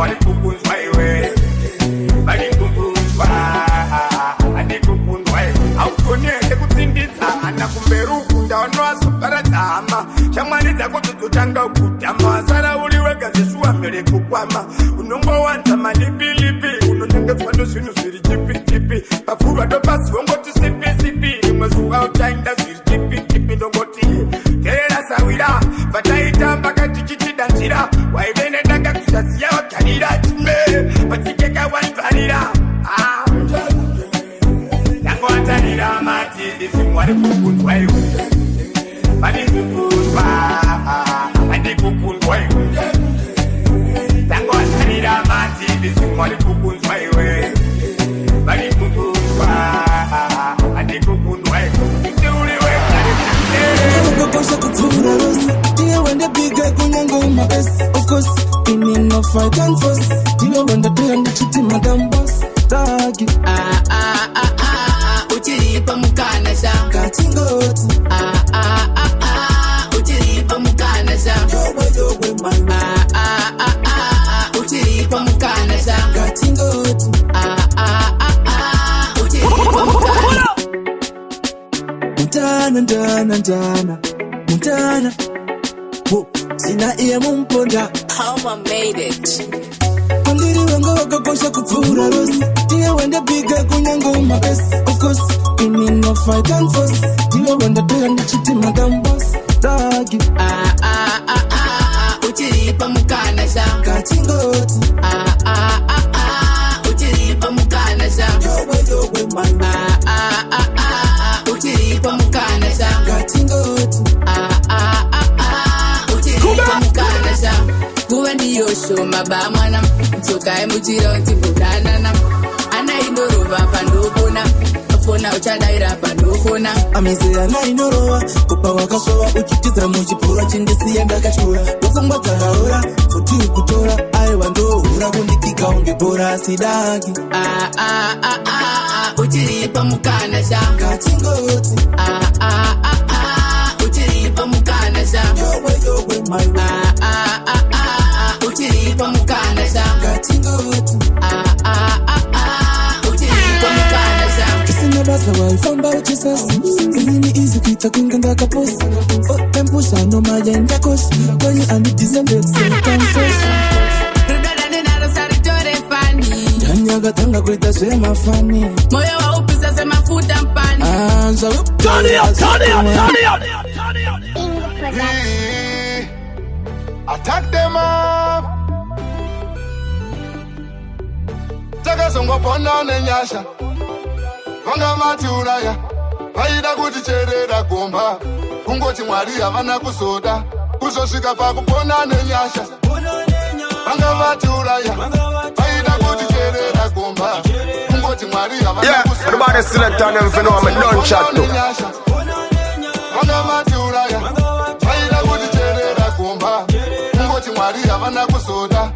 Speaker 20: mwari kukunzwa iwe bali kukunzwa andi kukunzwa iwe aukoneke kutsindidza ana kumberuku ndaonoasoparadzama shamwari dzako dzototanga kutama sara uri wega zeshuwa mbere kukwama unongowanza malipilipi unonyengedzwa ndozvinhu zviri chipi papfurwa dopasi wongoti sipi imwe zuva utainda zviri chipi ndongoti gerera sawira pataitamba katichichidanzira waivenendanga kusaziya wagarira chime pachikeka waibvarira yangoatarira mati ndizimwari kukunzwa iwe vandikukundwa vandikukundwa iwe tangoatarira mati ndizimwari kukunzwa iwe vandikukundwa vandikukundwa iwe tiuriwe
Speaker 4: ukakosha kudzura rose ndiye wandapiga kunyange umabesi of course ini no fight and fuss ndiye wandapeya ndichiti madam boss tagi
Speaker 13: uchiripa mukana sha
Speaker 4: katingoti
Speaker 13: uchiripa mukana sha uchiripa mukana sha
Speaker 4: katingoti
Speaker 13: uchiripa mukana
Speaker 4: mutana sina iye mumponda
Speaker 17: How I made it.
Speaker 4: Pandiri wanga wakakosha kudzura rosi ndiye wandapiga kunyange umabesi of course ini no fight and fuss ndiye wandapeya ndichiti madam boss tagi
Speaker 13: uchiripa mukana sha
Speaker 4: katingoti
Speaker 13: uchiripa mukana sha uchiripa mukana sha
Speaker 4: katingoti
Speaker 13: uchiripa mukana sha kuva ndiyo shoma bamwana mtsokai muchironti kudanana ana indorova pandokona fona uchadaira pandokona
Speaker 4: amizera nainorova kupa wakasova uchitidza muchipura chindisiya ndakachura ndofungwa dzakaora futi ukutora aiwa ndohura kundikika unge bhora sidagi
Speaker 13: uchiripa mukana sha
Speaker 4: katingoti
Speaker 13: uchiripa mukana sha uchiripa mukana sha
Speaker 4: katingoti
Speaker 13: uchiripa mukana sha
Speaker 4: kisina basa waifamba uchisasi inini izi kuita kunge ndakaposi tempusha nomaja ndakosi kwenye anidizembetsekamfosi
Speaker 13: rudadane naro saritore fani
Speaker 4: ndanyakatanga kuita zvemafani
Speaker 13: moyo waupisa semafuta mpani
Speaker 18: Attack them up. Takazongopona nenyasha vanga matiuraya vaida kuticherera gomba kungoti mwari havana kuzoda kuzosvika pakupona nenyasha vanga vatiuraya vaida kuticherera gomba kungoti mwari havana kuzoda
Speaker 19: everybody select on them for know I'm a done chat too.
Speaker 18: vanga matiuraya vaida kuticherera gomba kungoti mwari havana kuzoda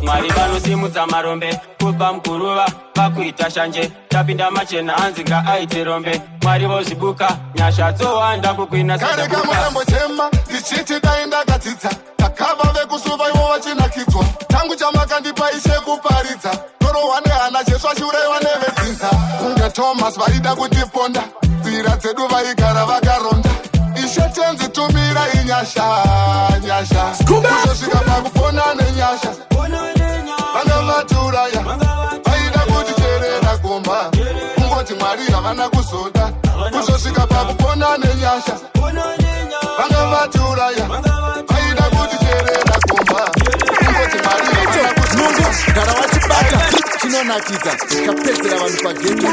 Speaker 8: mwari vanosimudza marombe kupa mukuruva vakuita shanje tapinda machena anzinga aite rombe mwari vozvibuka nyasha dzowanda kukwina
Speaker 18: kare kamurambotema ndichiti daindakadzidza takava vekusuva ivo vachinakidzwa tangu chamakandipa ishe kuparidza torohwa nehana jesu achiuraiwa nevedzinza kunge thomas vaida kutiponda nzira dzedu vaigara vakaronda ishe tenzi tumira inyasha nyasha kuzosvika pakupona nenyasha vanga vatiuraya vaida kuticherera gomba kungoti mwari havana kuzoda kuzosvika pakupona nenyasha vanga vatiuraya vaida kuticherera gomba kungoti mwari havana kuzoda
Speaker 1: gara wachibata chinonakidza chapedzera vanhu pageto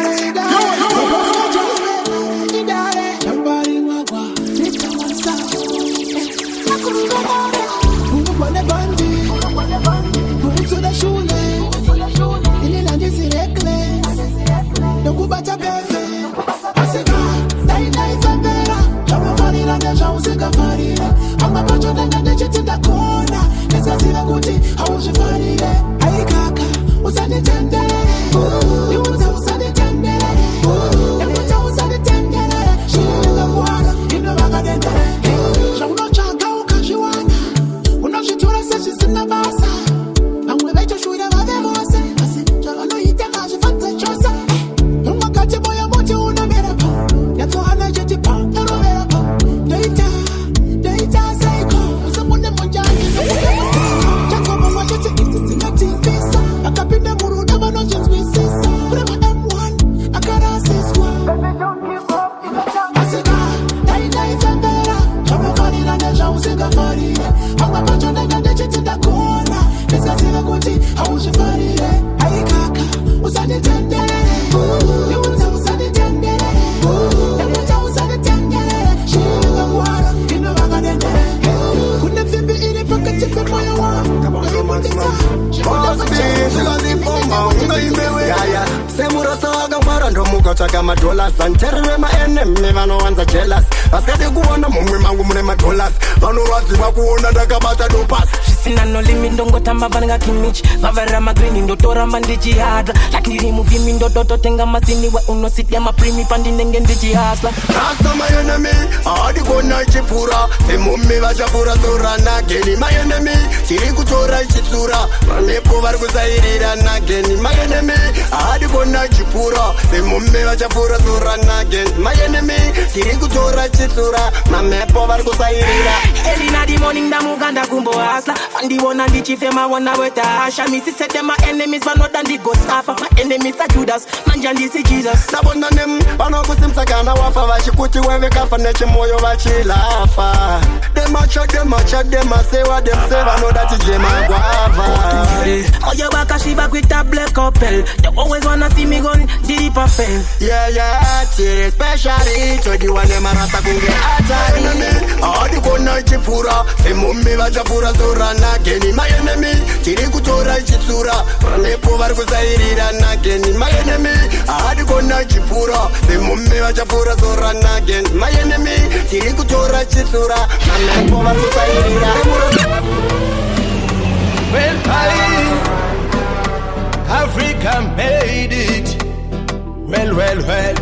Speaker 1: semurasa wakangwara ndomuka tsvaka madollars vanterere maenemy vanowanza jealous vasikadi kuona mumwe mangu mune madollars vanorwadziwa kuona ndakabata dopas
Speaker 6: zvisina nolimi ndongotamba vanenga kimich vavera magrini ndotoramba ndichihadla lakiri muvimi ndotototenga masiniwe unosidia maprimi pandinenge ndichihasla
Speaker 1: rasa maenemy haadi kuona ichipfuura semumi vachapfuura zora nageni maenemy tiri kutora ichitsura vanepo vari kusairira nageni maenemy haadi kuona ichipfuura semumi vachapfuura zora nageni maenemy tiri kutora ichitsura mamepo vari kusairira
Speaker 6: early morning ndamuka ndakumbohasla vandiona ndichifema vona wetasha misisete maenemies vanoda ndigosafa maenemies ajudas manje ndisi jesus
Speaker 1: ndabona nem vanokusimsakana wafa vachikuti wevekafa nechimoyo vachilafa demasewa demse vanoda tijemagwava
Speaker 6: oyo vakashiva kuita black couple they always wanna see me gon deep a fail
Speaker 1: yeah tiri especially todiwane marasa kunge atari adi kona ichipfuura semumi vachapfuura zora nageni maenemy tiri kutora ichitsura vanepo vari kusairira nageni maenemy adi kona ichipfuura semumi vachapfuura zora nageni maenemy tiri kutora ichitsura vanepo vari kusairira
Speaker 22: Well, Africa made it. Well.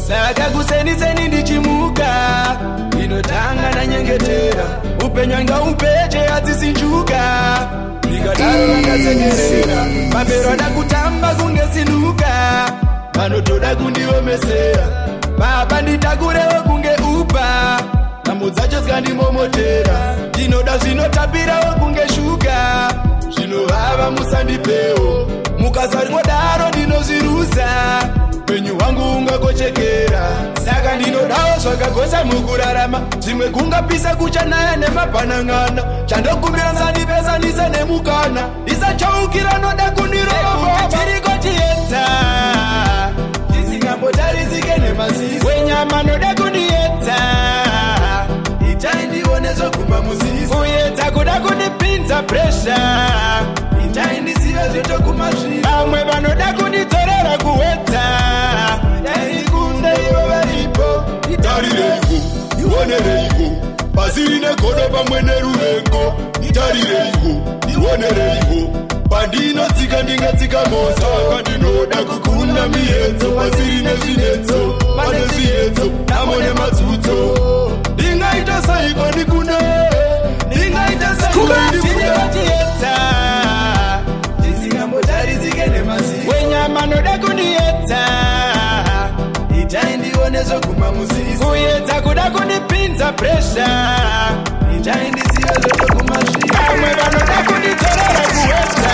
Speaker 22: Saka kuseni ndichimuka inotanga na nyengetera upenyanga upeche azisinjuka nikadaro vakasekerera maperoda kutamba kungesinuka vanotoda kundiomesera baba nditakurewo kunge upa namo dzacho dzikandimomotera ndinoda zvinotapirawo kunge shuga zvinovava musandipewo mukasaringodaro ndinozvirusa penyu wangu ungakochekera saka ndinodawo zvakagosa mukurarama zvimwe kungapisa kuchanaya nemapanang'ana chandokumbira nsandipezanise nemukana ndisachaukira noda kundirova tirikotiedza ndisingambotarisike nemaziso wenyama noda kundiedza itai ndione zvoguma muziso uyedza kuda kundipinza presha itai ndisive zvitoguma zvino vamwe vanoda kundidzorera kuwedza daikunde ivo varipo itarireiko ionereiko pasiri negodo pamwe neruvengo itarireiko ionereiko pandinotsika ndingatsika mosa kandinoda kukunda mienzo pasiri nezvinetso pane zvietso namo nematsutso ndingaita saiko ndikune ndingaita saiko ndikuneatiedza ndisingambotarisike nemaziso wenyama noda kundiedza itai ndione zvoguma muziso kuyedza kuda kundipinza presha itai ndisive zvoguma zvino vamwe vanoda kundidzorera kuwedza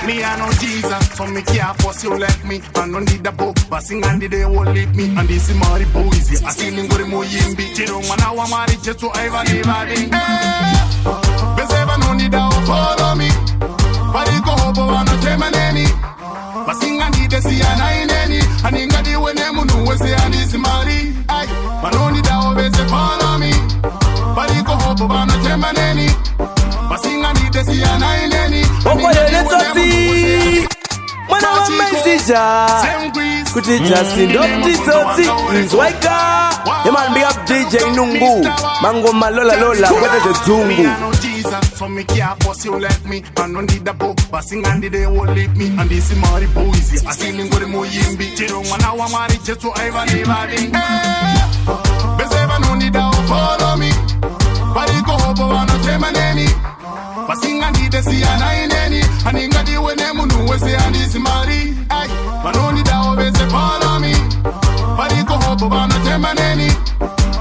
Speaker 18: Me I know Jesus, so me care for you like me. I don't need a book, but sing and they won't leave me. And this is Mari Boise, I see him go to Moyimbi. Jero wana wa Mari Jesu, I va living. Bezeva no need a follow me. Pari go hobo wana tema neni. But sing and they see a nine neni. And inga di wene munu we say and this is Mari. Ay, but no need a beze follow me. Pari go hobo wana tema neni. But sing and they see a nine neni.
Speaker 22: Mwana wa mesija kuti Justin Doptitsotsi Nzwaika Eman big up DJ Nungu Mango Lola kwete zezungu
Speaker 18: So me care for you like me. I don't need a book, but sing and they won't leave me. And this is Mari Boise, I see him go to Moyimbi. Jero wana wa Mari Jesu, I va living. Bezeva no need a follow me. Pari go hobo wana tema neni. But sing and they see a nine neni. And inga di wene munu we say and this is Mari. Ay, but no need a beze follow me. Pari go hobo wana tema neni.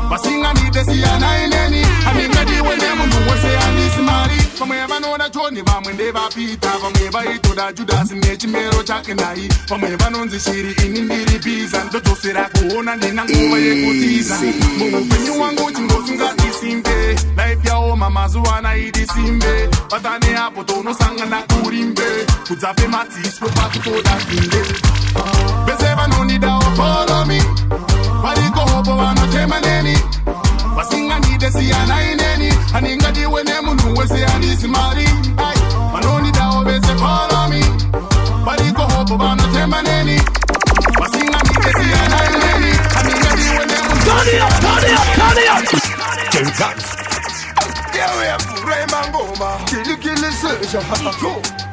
Speaker 18: But sing and they see a nine neni. And inga di wene munu we say and this is Mari. From ever know that Tony Bam when they va Peter. From ever ito da Judas in Nechimero Chakinai. From ever know the Shiri in Indiri Bees and the Tosira Kuona Ninanguva Yekutiza. When you want to go to Simbe, life ya o mama zuana idi simbe. Patane hapo tono sanga na kurimbe. Kudzape matis pro pato da kinde. Bezeva no need a follow me. Pariko hobo wana tema neni. Basinga nide si ana ineni. Aninga di wene munu we se anisi mari. Ay, manoni da obese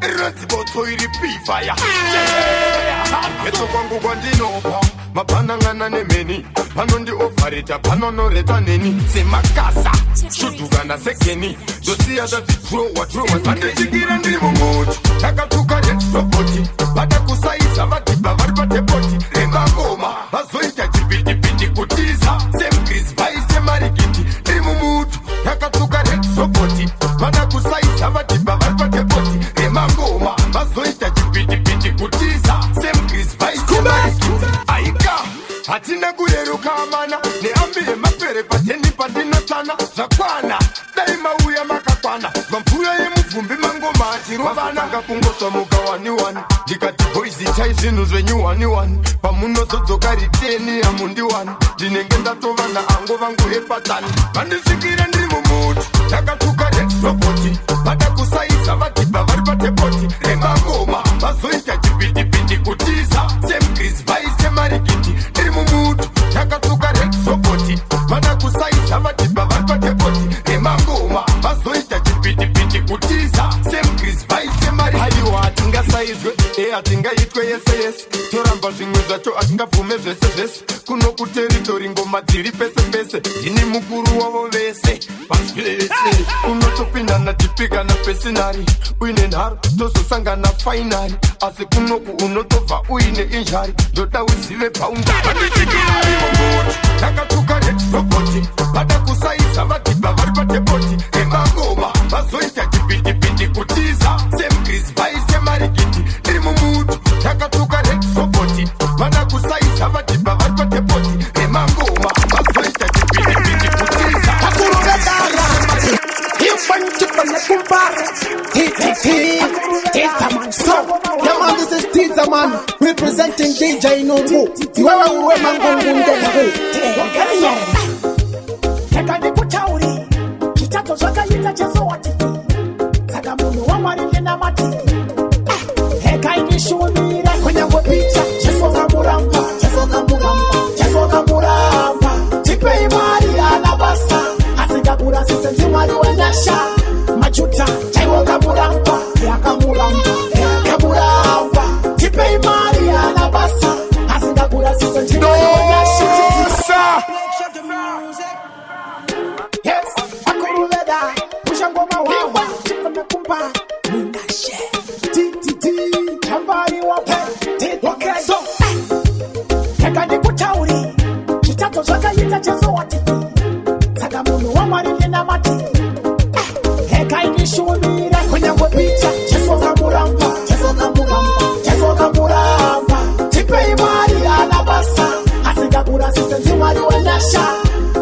Speaker 20: Iraziboto iri pifaya Yeso kwangu kwa ndinopa Mapanangana nemeni Panondi ofarita panonoreta neni Semakasa Shudugana sekeni Dosia dati throwa Sande jikira ndimo moto Takatuka retropoti Bada kusaisa vatiba varipate poti Remba ngoma Bazoita jipiti kutiza Sem Chris Vice marikiti Ndimo mutu Takatuka retropoti Bada kusaisa vatiba varipate poti Remba ngoma Bazoita jipiti kutiza Sem Chris Vice marikiti Aika Hatina kuyeruka amana Neambile mapere pateni patinotana Zakwana Daima uya makakwana Gamfuya ye mufumbi mangoma Atiruvana Kapungoto muka wani Jikati boizi chaizinu zwenyu wani Pamuno zozo kariteni amundi wani Jinengenda tovana ango vangu hepatani Kandisikire ndi mumutu Takatuka retropoti Bada kusaisa vatiba varipate poti Remba ngoma Bazoita jipiti kutiza Sem Chris Vice marikiti Ndi mumutu Takatuka retropoti Bada kusaisa vatiba varipate poti Remba ngoma Bazoita jipiti kutiza Sem Chris Vice marikiti Haiwa atinga saizwe atinga itwe yes Toramba zimwe zacho atinga fume vese Kuno kuteritori ngoma dziri pese Dini mukuru wavo vese Panzwilese Unotopinda na tipika na pesinari Uine nharu tozo sanga na finali Ase kunoku unotova uine injari Doda uzive paundari Ndichikirari munguri Takatuka retropoti Bada kusaisa vatiba varipate poti Remba ngoma Bazoita jipiti kutiza Sem Chris Vice marikiti Ndiri mumutu Takatuka retropoti Bada kusaisa vatiba varipate poti Remba ngoma Bazoita jipiti kutiza
Speaker 1: This is Tita Man representing DJ Nungu. Wewe mangungu
Speaker 5: Teka nikutauri Kitato zwaka yitachezo wati Taka munu wa marili na mati Heka inishunira Kwenye ngopita Cheso kamuramba Tipe imari alabasa Asigagura sise ntimari wenyasha Machuta Chaiwo kamuramba Ya kamuramba Tipe imari alabasa Asigagura sise ntimari wenyasha Yes, akuruleda Pushangoma wawa Chipamekumba Munashe Kambari wape Okay, so Heka nikutauri Kitato zwaka yitachezo wati Taka munu wa marili na mati Heka inishunira Kwenye ngopita Cheso kamuramba Tipe imari alabasa Asigagura sise ntimari wenyasha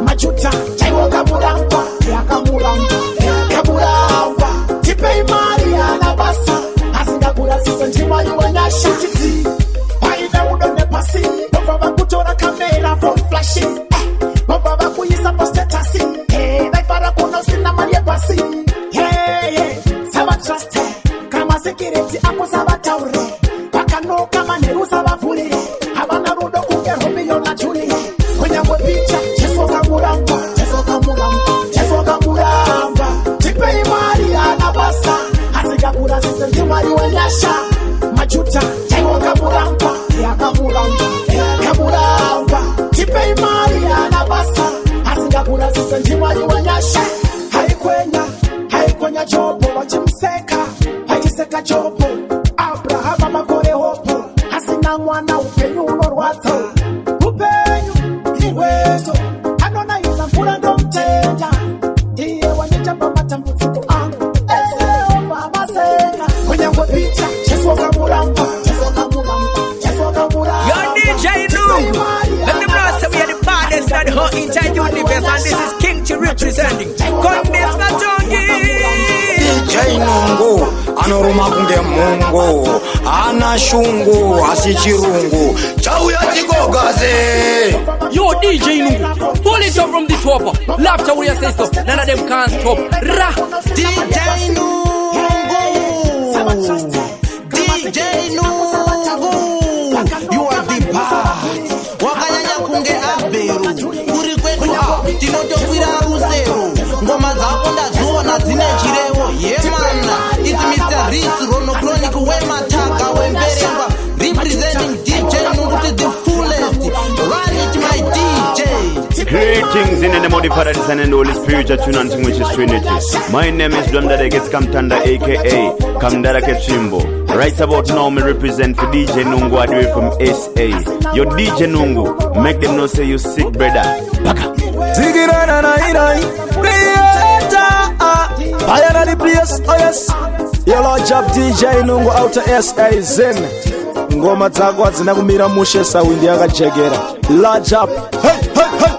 Speaker 5: Machuta Chaiwo kamuramba Tipe imari alabasa Asigagura sise ntimari wenyasha Paida udone pasi Baba bakutora kamera phone flashing Baba bakuyisa postatasi Naifara kuno sina malie pasi Saba trust Kama security ako saba taure Pakano kama neru saba furi Habana rudo kunge Romeo na Julie Kwenye mwepicha Cheso kamuramba Tipe imari alabasa Asigagura sise ntimari wenyasha Machuta Chaiwo kamuramba Tipe imari alabasa Asigagura sise ntimari wenyasha Haikwenya jobo Wachimseka Hajiseka jobo Abrahama makore hopo Hasina mwana upenyu unorwato Upenyu Iweto Anona yuza mpura ndo mteja Iye wanijamba matambutiko angu Mama sena Kwenye ngopita Cheso kamuramba
Speaker 3: Yo DJ Nungu. Let them know say we are the baddest and the whole entire universe. And this is King T representing Condis Matongi.
Speaker 9: DJ Nungu anoruma kunge Mungu ana shungu asichirungu chauya tigogaze.
Speaker 23: Yo DJ Nungu, pull it up from the top. Laughter we say so, none of them can't stop. Ra
Speaker 13: DJ Nungu, DJ Nungu, you are the part. Wakanyanya kunge aberu, kuri kwetu tinotokwira rusero. Ngoma zako ndaziona dzine chirevo. Yeah man, it's
Speaker 10: Greetings in the name of the Father, the Son, and the Holy Spirit, that tune unto which is Trinity. My name is Dwamdada Gets Kamtanda, aka Kamdara Kechimbo. Right about now, me represent for DJ Nungu Adwe from SA. Your DJ Nungu, make them know say you sick, brother. Baka.
Speaker 22: Zigirana na inai, creator. I am the place, oh yes. Yellow job DJ Nungu out of SA Zen. Ngoma zako zinakumira mushe sawindi yakajegera. Large up, hey, hey, hey.